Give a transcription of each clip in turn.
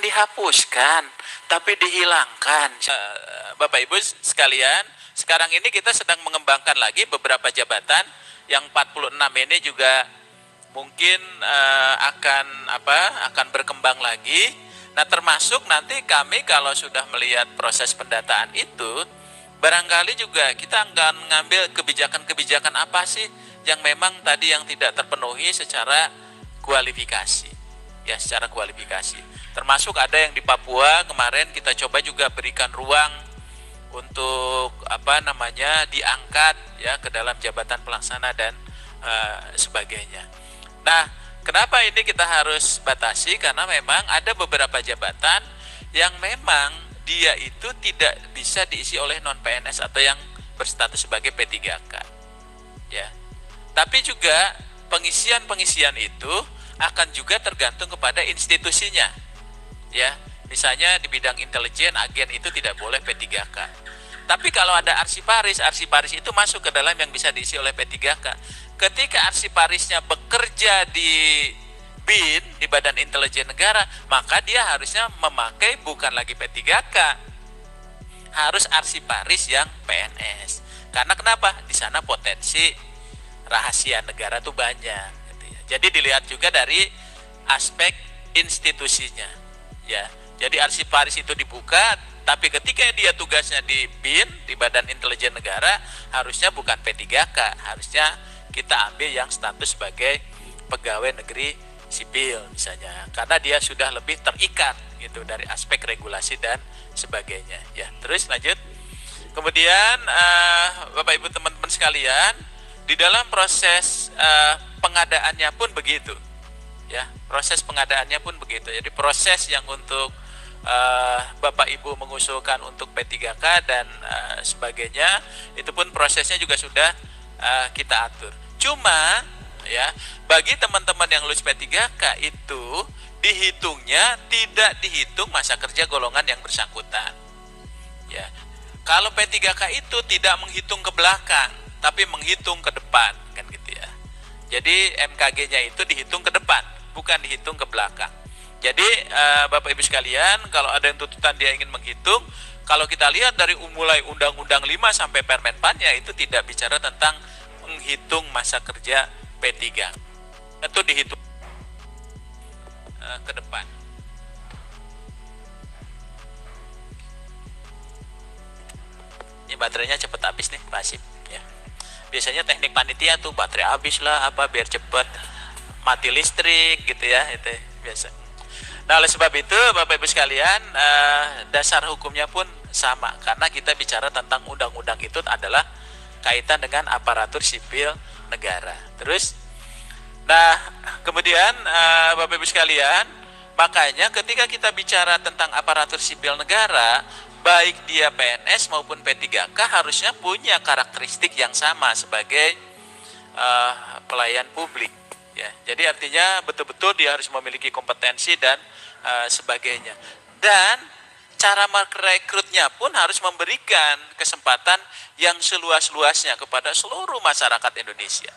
dihapuskan, tapi dihilangkan. Bapak Ibu sekalian, sekarang ini kita sedang mengembangkan lagi beberapa jabatan yang 46 ini juga mungkin akan berkembang lagi. Nah, termasuk nanti kami kalau sudah melihat proses pendataan itu, barangkali juga kita akan mengambil kebijakan-kebijakan apa sih yang memang tadi yang tidak terpenuhi secara kualifikasi. Ya, secara kualifikasi. Termasuk ada yang di Papua kemarin kita coba juga berikan ruang untuk diangkat ya ke dalam jabatan pelaksana dan sebagainya. Nah, kenapa ini kita harus batasi? Karena memang ada beberapa jabatan yang memang dia itu tidak bisa diisi oleh non PNS atau yang berstatus sebagai P3K. Ya. Tapi juga pengisian itu akan juga tergantung kepada institusinya. Ya, misalnya di bidang intelijen, agen itu tidak boleh P3K. Tapi kalau ada arsiparis itu masuk ke dalam yang bisa diisi oleh P3K. Ketika arsiparisnya bekerja di BIN, di Badan Intelijen Negara, maka dia harusnya memakai bukan lagi P3K, harus arsiparis yang PNS. Karena kenapa? Di sana potensi rahasia negara tuh banyak. Gitu ya. Jadi dilihat juga dari aspek institusinya. Ya, jadi arsiparis itu dibuka, tapi ketika dia tugasnya di BIN, di Badan Intelijen Negara, harusnya bukan P3K, harusnya kita ambil yang status sebagai pegawai negeri sipil misalnya, karena dia sudah lebih terikat gitu dari aspek regulasi dan sebagainya. Ya, terus lanjut. Kemudian Bapak Ibu teman-teman sekalian, di dalam proses pengadaannya pun begitu. Ya, proses pengadaannya pun begitu. Jadi proses yang untuk Bapak Ibu mengusulkan untuk P3K dan sebagainya, itu pun prosesnya juga sudah kita atur. Cuma ya, bagi teman-teman yang lulus P3K itu dihitungnya tidak dihitung masa kerja golongan yang bersangkutan. Ya. Kalau P3K itu tidak menghitung ke belakang, tapi menghitung ke depan, kan gitu ya. Jadi MKG-nya itu dihitung ke depan, bukan dihitung ke belakang. Jadi Bapak Ibu sekalian, kalau ada yang tuntutan dia ingin menghitung, kalau kita lihat dari mulai Undang-Undang 5 sampai Permenpannya itu tidak bicara tentang menghitung masa kerja P3. Itu dihitung ke depan. Ini baterainya cepet habis nih, pasif ya. Biasanya teknik panitia tuh baterai habis lah biar cepet mati listrik gitu ya, itu biasa. Nah, oleh sebab itu Bapak Ibu sekalian, dasar hukumnya pun sama, karena kita bicara tentang undang-undang itu adalah kaitan dengan aparatur sipil negara. Terus, nah kemudian Bapak Ibu sekalian, makanya ketika kita bicara tentang aparatur sipil negara, baik dia PNS maupun P3K harusnya punya karakteristik yang sama sebagai pelayan publik. Ya, jadi artinya betul-betul dia harus memiliki kompetensi dan sebagainya. Dan cara merekrutnya pun harus memberikan kesempatan yang seluas-luasnya kepada seluruh masyarakat Indonesia.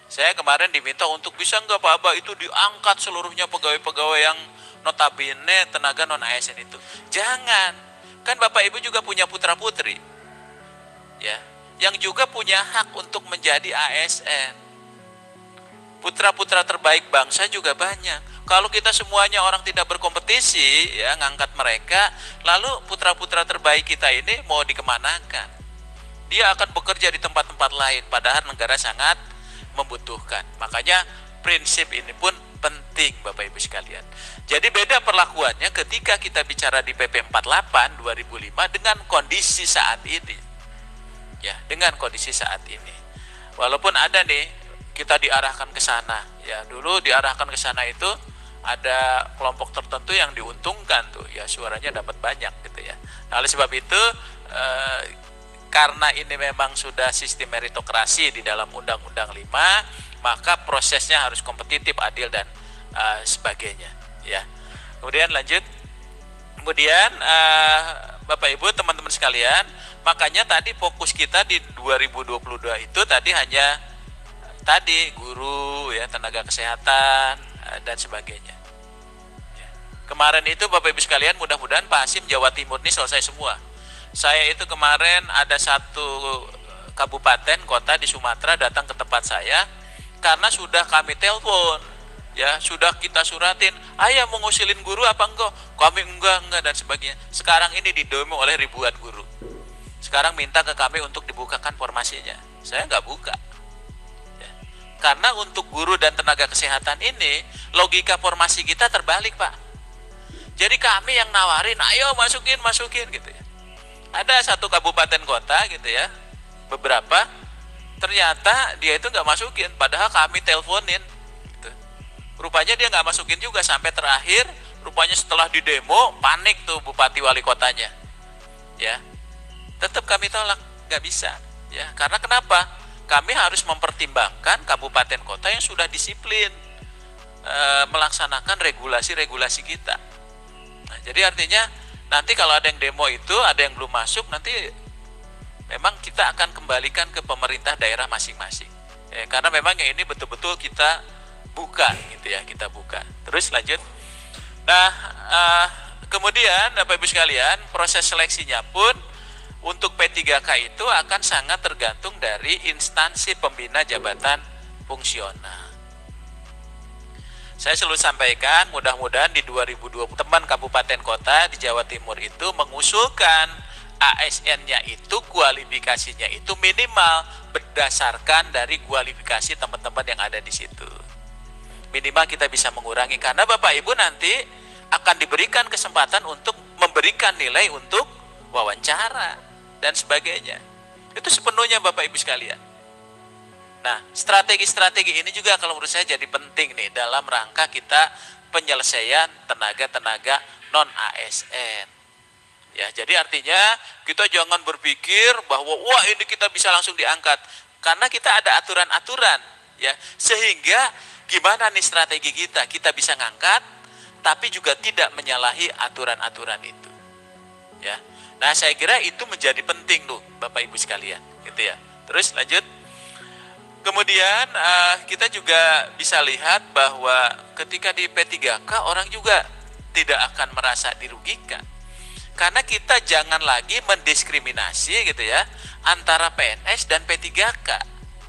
Saya kemarin diminta untuk bisa nggak Pak itu diangkat seluruhnya pegawai-pegawai yang notabene tenaga non-ASN itu. Jangan, kan Bapak Ibu juga punya putra-putri, ya, yang juga punya hak untuk menjadi ASN. Putra-putra terbaik bangsa juga banyak. Kalau kita semuanya orang tidak berkompetisi, ya, ngangkat mereka, lalu putra-putra terbaik kita ini mau dikemanakan? Dia akan bekerja di tempat-tempat lain, padahal negara sangat membutuhkan. Makanya prinsip ini pun penting Bapak Ibu sekalian. Jadi beda perlakuannya ketika kita bicara di PP 48 2005 dengan kondisi saat ini. Ya, dengan kondisi saat ini. Walaupun ada nih kita diarahkan ke sana. Ya, dulu diarahkan ke sana itu ada kelompok tertentu yang diuntungkan tuh, ya suaranya dapat banyak gitu ya. Nah, oleh sebab itu karena ini memang sudah sistem meritokrasi di dalam Undang-Undang 5, maka prosesnya harus kompetitif, adil dan sebagainya. Ya. Kemudian lanjut. Kemudian Bapak Ibu teman-teman sekalian, makanya tadi fokus kita di 2022 itu tadi hanya guru ya, tenaga kesehatan dan sebagainya. Ya. Kemarin itu Bapak Ibu sekalian, mudah-mudahan Pak Hasim Jawa Timur ini selesai semua. Saya itu kemarin ada satu kabupaten kota di Sumatera datang ke tempat saya karena sudah kami telepon, ya sudah kita suratin, ayah mau ngusilin guru apa enggak? Kami enggak dan sebagainya. Sekarang ini didemo oleh ribuan guru. Sekarang minta ke kami untuk dibukakan formasinya. Saya nggak buka. Ya. Karena untuk guru dan tenaga kesehatan ini logika formasi kita terbalik, Pak. Jadi kami yang nawarin, ayo masukin gitu ya. Ada satu kabupaten kota gitu ya, beberapa ternyata dia itu nggak masukin, padahal kami teleponin. Gitu. Rupanya dia nggak masukin juga sampai terakhir. Rupanya setelah di demo panik tuh bupati wali kotanya, ya. Tetap kami tolak, nggak bisa, ya. Karena kenapa? Kami harus mempertimbangkan kabupaten kota yang sudah disiplin melaksanakan regulasi-regulasi kita. Nah, jadi artinya nanti kalau ada yang demo itu, ada yang belum masuk, nanti memang kita akan kembalikan ke pemerintah daerah masing-masing. Ya, karena memang yang ini betul-betul kita buka, gitu ya, kita buka. Terus lanjut. Nah, kemudian Bapak Ibu sekalian, proses seleksinya pun untuk P3K itu akan sangat tergantung dari instansi pembina jabatan fungsional. Saya selalu sampaikan, mudah-mudahan di 2020 teman kabupaten kota di Jawa Timur itu mengusulkan ASN-nya itu, kualifikasinya itu minimal berdasarkan dari kualifikasi teman-teman yang ada di situ. Minimal kita bisa mengurangi, karena Bapak Ibu nanti akan diberikan kesempatan untuk memberikan nilai untuk wawancara dan sebagainya. Itu sepenuhnya Bapak Ibu sekalian. Nah, strategi-strategi ini juga kalau menurut saya jadi penting nih dalam rangka kita penyelesaian tenaga-tenaga non-ASN. Ya, jadi artinya kita jangan berpikir bahwa wah ini kita bisa langsung diangkat, karena kita ada aturan-aturan, ya. Sehingga gimana nih strategi kita bisa ngangkat tapi juga tidak menyalahi aturan-aturan itu. Ya. Nah, saya kira itu menjadi penting loh Bapak Ibu sekalian, gitu ya. Terus lanjut. Kemudian kita juga bisa lihat bahwa ketika di P3K orang juga tidak akan merasa dirugikan. Karena kita jangan lagi mendiskriminasi gitu ya antara PNS dan P3K.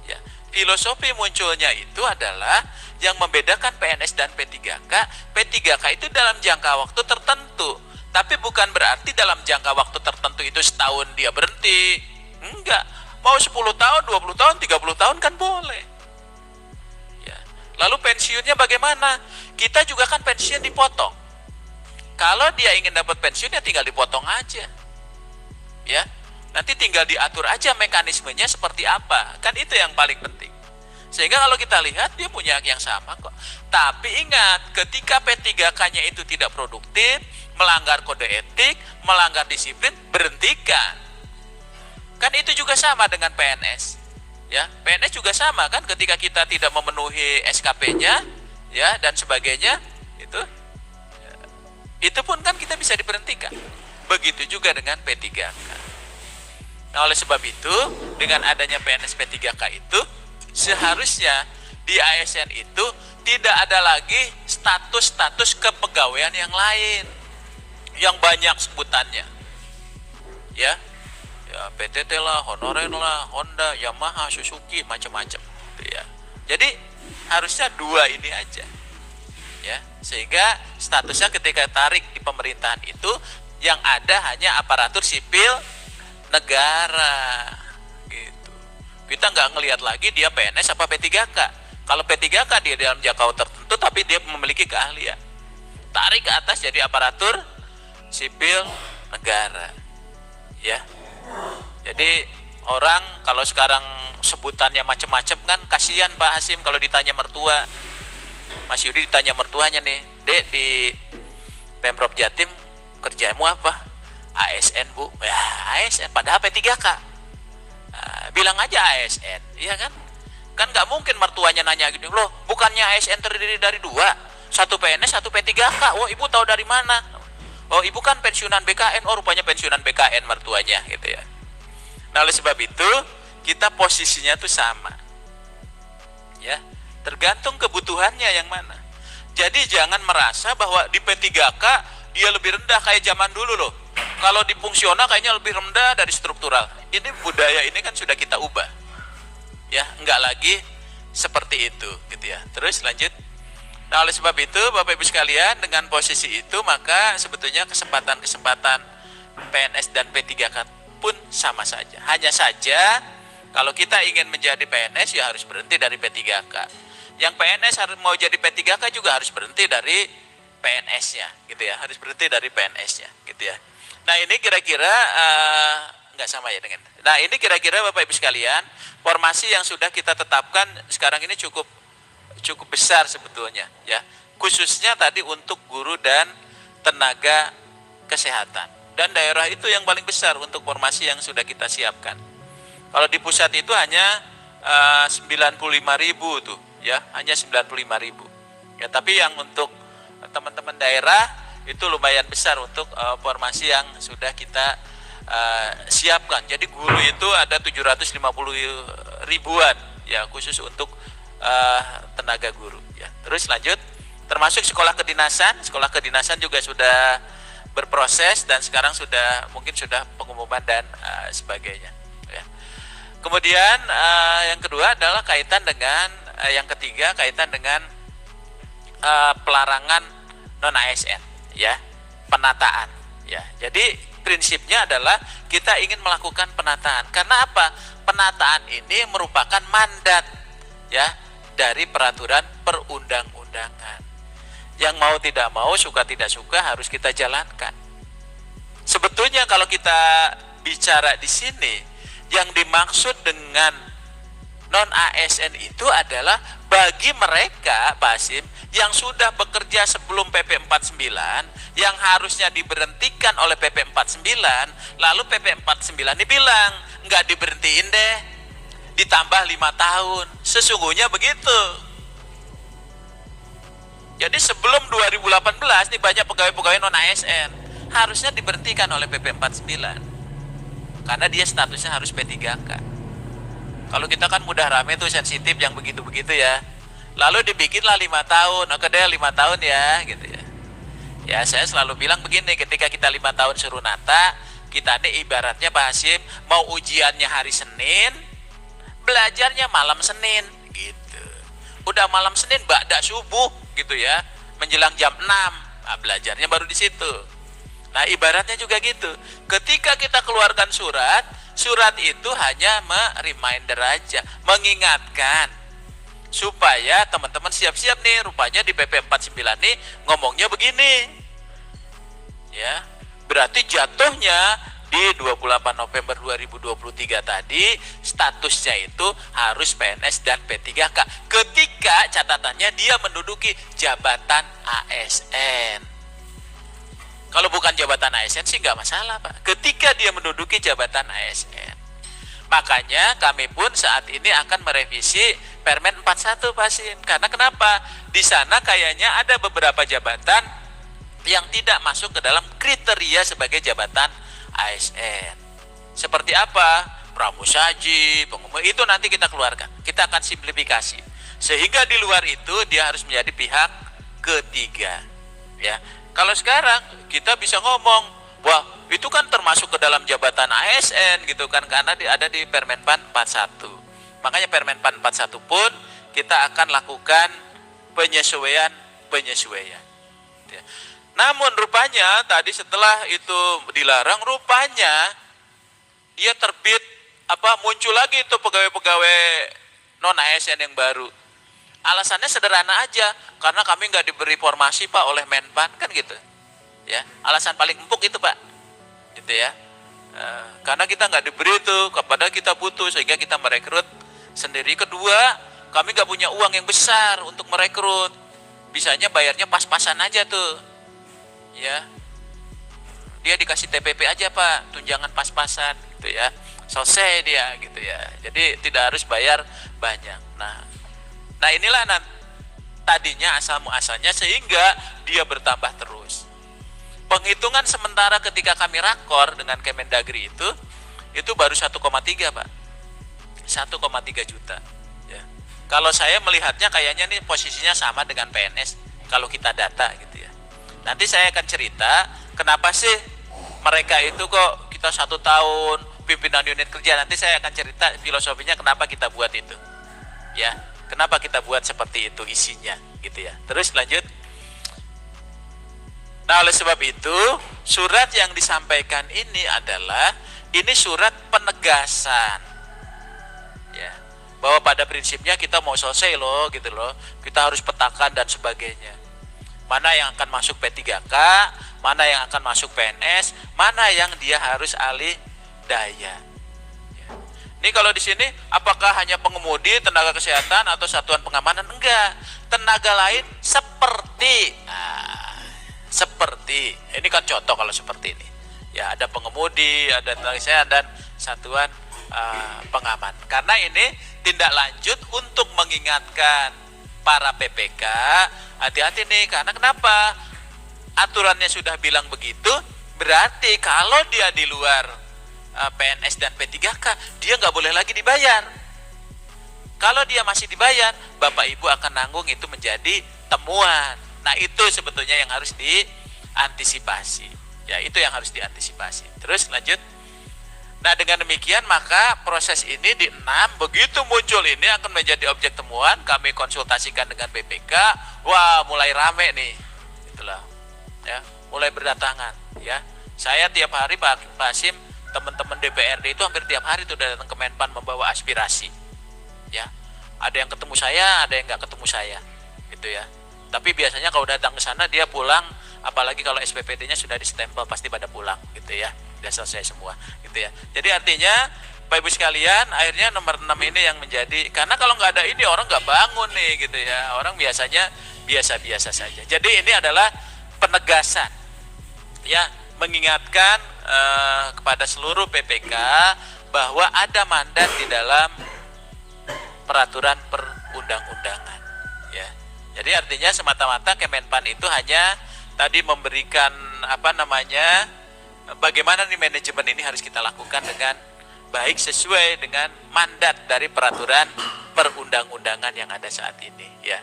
Ya, filosofi munculnya itu adalah yang membedakan PNS dan P3K. P3K itu dalam jangka waktu tertentu, tapi bukan berarti dalam jangka waktu tertentu itu setahun dia berhenti. Enggak. Mau 10 tahun, 20 tahun, 30 tahun kan boleh. Ya. Lalu pensiunnya bagaimana? Kita juga kan pensiun dipotong. Kalau dia ingin dapat pensiunnya tinggal dipotong aja. Ya. Nanti tinggal diatur aja mekanismenya seperti apa. Kan itu yang paling penting. Sehingga kalau kita lihat dia punya hak yang sama kok. Tapi ingat, ketika P3K-nya itu tidak produktif, melanggar kode etik, melanggar disiplin, berhentikan. Kan itu juga sama dengan PNS. Ya, PNS juga sama kan, ketika kita tidak memenuhi SKP-nya ya dan sebagainya, itu pun kan kita bisa diberhentikan. Begitu juga dengan P3K. Nah, oleh sebab itu dengan adanya PNS P3K itu seharusnya di ASN itu tidak ada lagi status-status kepegawaian yang lain yang banyak sebutannya. Ya, PTT lah, honorer lah, Honda, Yamaha, Suzuki, macam-macam, ya. Jadi harusnya dua ini aja, ya. Sehingga statusnya ketika tarik di pemerintahan itu yang ada hanya aparatur sipil negara, gitu. Kita nggak ngelihat lagi dia PNS apa P3K. Kalau P3K dia dalam jangka tertentu, tapi dia memiliki keahlian. Tarik ke atas jadi aparatur sipil negara, ya. Jadi orang kalau sekarang sebutannya macam-macam kan kasihan Pak Hasim kalau ditanya mertua. Mas Yudi ditanya mertuanya nih, Dek, di Pemprov Jatim kerjamu apa? ASN Bu. Ya ASN, padahal P3K. Nah, bilang aja ASN, iya kan? Kan nggak mungkin mertuanya nanya gitu, loh bukannya ASN terdiri dari dua, satu PNS, satu P3K. Oh ibu tahu dari mana? Oh ibu kan pensiunan BKN, oh rupanya pensiunan BKN mertuanya gitu ya. Nah oleh sebab itu kita posisinya tuh sama, ya tergantung kebutuhannya yang mana. Jadi jangan merasa bahwa di P3K dia lebih rendah kayak zaman dulu loh. Kalau di fungsional kayaknya lebih rendah dari struktural. Ini budaya ini kan sudah kita ubah. Ya, enggak lagi seperti itu gitu ya. Terus lanjut. Nah, oleh sebab itu Bapak Ibu sekalian, dengan posisi itu maka sebetulnya kesempatan-kesempatan PNS dan P3K pun sama saja. Hanya saja kalau kita ingin menjadi PNS ya harus berhenti dari P3K. Yang PNS harus mau jadi P3K juga harus berhenti dari PNS-nya gitu ya. Harus berhenti dari PNS-nya gitu ya. Nah, ini kira-kira nggak sama ya dengan. Nah, ini kira-kira Bapak Ibu sekalian, formasi yang sudah kita tetapkan sekarang ini cukup besar sebetulnya ya. Khususnya tadi untuk guru dan tenaga kesehatan. Dan daerah itu yang paling besar untuk formasi yang sudah kita siapkan. Kalau di pusat itu hanya 95.000 tuh ya, hanya 95.000. Ya, tapi yang untuk teman-teman daerah itu lumayan besar untuk formasi yang sudah kita siapkan. Jadi guru itu ada 750 ribuan ya, khusus untuk tenaga guru ya. Terus lanjut, termasuk sekolah kedinasan juga sudah berproses dan sekarang mungkin sudah pengumuman dan sebagainya ya. Kemudian yang kedua adalah kaitan dengan ketiga kaitan dengan pelarangan non ASN ya, penataan ya. Jadi prinsipnya adalah kita ingin melakukan penataan. Karena apa? Penataan ini merupakan mandat ya dari peraturan perundang-undangan. Yang mau tidak mau, suka tidak suka harus kita jalankan. Sebetulnya kalau kita bicara di sini, yang dimaksud dengan non ASN itu adalah bagi mereka, Pak Hasim, yang sudah bekerja sebelum PP 49, yang harusnya diberhentikan oleh PP 49, lalu PP 49 dibilang, nggak diberhentiin deh, ditambah 5 tahun. Sesungguhnya begitu. Jadi sebelum 2018, nih banyak pegawai-pegawai non ASN, harusnya diberhentikan oleh PP 49. Karena dia statusnya harus P3K. Kalau kita kan mudah rame tuh, sensitif yang begitu-begitu ya. Lalu dibikinlah 5 tahun, oke deh 5 tahun ya gitu ya. Ya saya selalu bilang begini, ketika kita 5 tahun suruh nata, kita nih ibaratnya Pak Hasim, mau ujiannya hari Senin, belajarnya malam Senin gitu. Udah malam Senin ba'da subuh gitu ya, menjelang jam 6, nah, belajarnya baru di situ. Nah ibaratnya juga gitu, ketika kita keluarkan surat itu hanya reminder aja, mengingatkan supaya teman-teman siap-siap nih, rupanya di PP 49 nih ngomongnya begini ya. Berarti jatuhnya di 28 November 2023 tadi statusnya itu harus PNS dan P3K ketika catatannya dia menduduki jabatan ASN. Kalau bukan jabatan ASN sih nggak masalah Pak, ketika dia menduduki jabatan ASN. Makanya kami pun saat ini akan merevisi Permen 41 Pak Hasim. Karena kenapa? Di sana kayaknya ada beberapa jabatan yang tidak masuk ke dalam kriteria sebagai jabatan ASN. Seperti apa? Pramusaji, pengumum, itu nanti kita keluarkan. Kita akan simplifikasi. Sehingga di luar itu dia harus menjadi pihak ketiga. Ya. Kalau sekarang kita bisa ngomong, wah itu kan termasuk ke dalam jabatan ASN gitu kan, karena ada di Permenpan 41. Makanya Permenpan 41 pun kita akan lakukan penyesuaian. Ya. Namun rupanya tadi setelah itu dilarang, rupanya dia terbit muncul lagi itu pegawai-pegawai non ASN yang baru. Alasannya sederhana aja, karena kami nggak diberi formasi Pak oleh Menpan kan gitu. Ya, alasan paling empuk itu Pak, gitu ya. Karena kita nggak diberi itu, kepada kita butuh sehingga kita merekrut sendiri. Kedua, kami nggak punya uang yang besar untuk merekrut, bisanya bayarnya pas-pasan aja tuh, ya. Dia dikasih TPP aja Pak, tunjangan pas-pasan, gitu ya. Selesai dia, gitu ya. Jadi tidak harus bayar banyak. Nah inilah tadinya asal-muasalnya sehingga dia bertambah terus. Penghitungan sementara ketika kami rakor dengan Kemendagri itu baru 1,3 Pak. 1,3 juta. Ya. Kalau saya melihatnya kayaknya nih posisinya sama dengan PNS kalau kita data gitu ya. Nanti saya akan cerita kenapa sih mereka itu kok kita 1 tahun pimpinan unit kerja. Nanti saya akan cerita filosofinya kenapa kita buat itu ya, kenapa kita buat seperti itu isinya gitu ya. Terus lanjut. Nah, oleh sebab itu surat yang disampaikan ini adalah ini surat penegasan ya, bahwa pada prinsipnya kita mau selesai loh gitu loh, kita harus petakan dan sebagainya, mana yang akan masuk P3K, mana yang akan masuk PNS, mana yang dia harus alih daya ya. Ini kalau di sini apakah hanya pengemudi, tenaga kesehatan atau satuan pengamanan? Enggak, tenaga lain seperti seperti ini kan contoh kalau seperti ini ya, ada pengemudi, ada tenaga kesehatan dan satuan pengaman. Karena ini tindak lanjut untuk mengingatkan para PPK hati-hati nih, karena kenapa? Aturannya sudah bilang begitu, berarti kalau dia di luar PNS dan P3K dia nggak boleh lagi dibayar. Kalau dia masih dibayar, Bapak Ibu akan nanggung, itu menjadi temuan. Nah, itu sebetulnya yang harus diantisipasi ya, itu yang harus diantisipasi. Terus lanjut. Nah, dengan demikian maka proses ini di 6 begitu muncul ini akan menjadi objek temuan, kami konsultasikan dengan BPK, wah mulai rame nih itulah ya, mulai berdatangan ya. Saya tiap hari Pak Hasim, teman-teman DPRD itu hampir tiap hari tuh datang ke Menpan membawa aspirasi ya. Ada yang ketemu saya, ada yang nggak ketemu saya gitu ya. Tapi biasanya kalau datang ke sana dia pulang, apalagi kalau SPPD-nya sudah distempel pasti pada pulang gitu ya, sudah selesai semua gitu ya. Jadi artinya Bapak Ibu sekalian, akhirnya nomor 6 ini yang menjadi, karena kalau nggak ada ini orang nggak bangun nih gitu ya, orang biasanya biasa-biasa saja. Jadi ini adalah penegasan ya, mengingatkan kepada seluruh PPK bahwa ada mandat di dalam peraturan perundang-undangan ya. Jadi artinya semata-mata Kemenpan itu hanya tadi memberikan bagaimana nih manajemen ini harus kita lakukan dengan baik sesuai dengan mandat dari peraturan perundang-undangan yang ada saat ini ya.